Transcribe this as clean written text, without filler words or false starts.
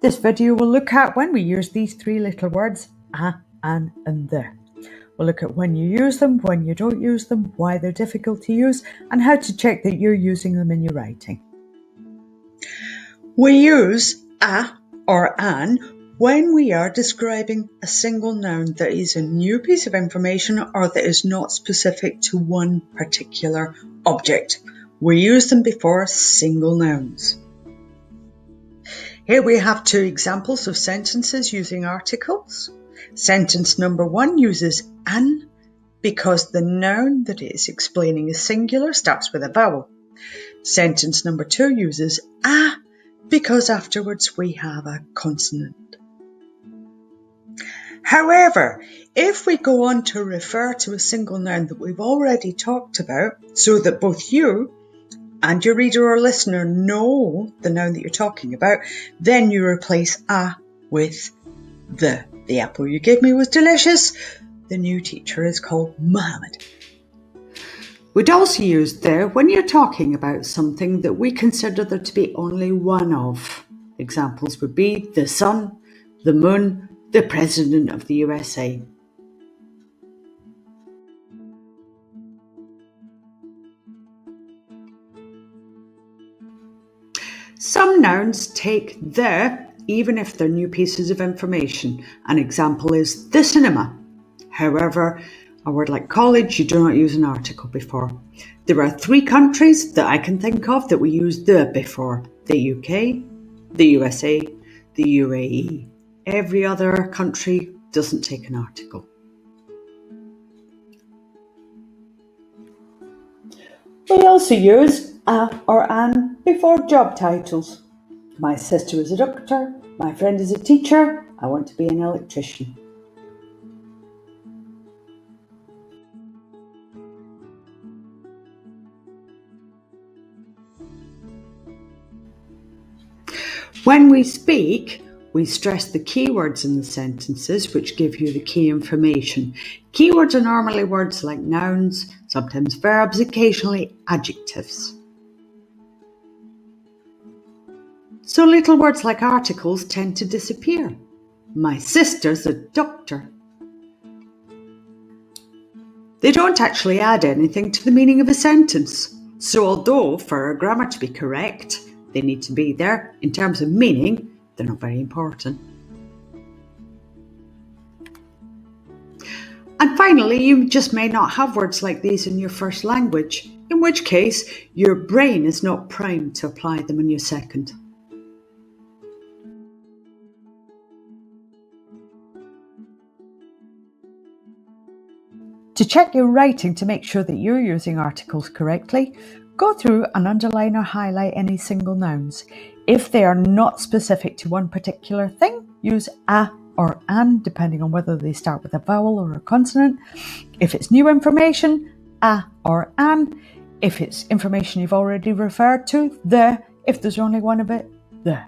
This video will look at when we use these three little words, an, and the. We'll look at when you use them, when you don't use them, why they're difficult to use, and how to check that you're using them in your writing. We use a or an when we are describing a single noun that is a new piece of information or that is not specific to one particular object. We use them before single nouns. Here we have two examples of sentences using articles. Sentence number 1 uses an because the noun that it is explaining is singular, starts with a vowel. Sentence number 2 uses a because afterwards we have a consonant. However, if we go on to refer to a single noun that we've already talked about, so that both you and your reader or listener know the noun that you're talking about, then you replace a with the. The apple you gave me was delicious. The new teacher is called Mohammed. We'd also use the when you're talking about something that we consider there to be only one of. Examples would be the sun, the moon, the president of the USA. Some nouns take the even if they're new pieces of information. An example is the cinema. However, a word like college, you do not use an article before. There are 3 countries that I can think of that we use the before: the UK, the USA, the UAE. Every other country doesn't take an article. We also use a or an before job titles. My sister is a doctor, my friend is a teacher, I want to be an electrician. When we speak, we stress the keywords in the sentences which give you the key information. Keywords are normally words like nouns, sometimes verbs, occasionally adjectives. So little words like articles tend to disappear. My sister's a doctor. They don't actually add anything to the meaning of a sentence. So although for our grammar to be correct, they need to be there, in terms of meaning, they're not very important. And finally, you just may not have words like these in your first language, in which case your brain is not primed to apply them in your second. To check your writing to make sure that you're using articles correctly, go through and underline or highlight any single nouns. If they are not specific to one particular thing, use a or an, depending on whether they start with a vowel or a consonant. If it's new information, a or an. If it's information you've already referred to, the. If there's only one of it, the.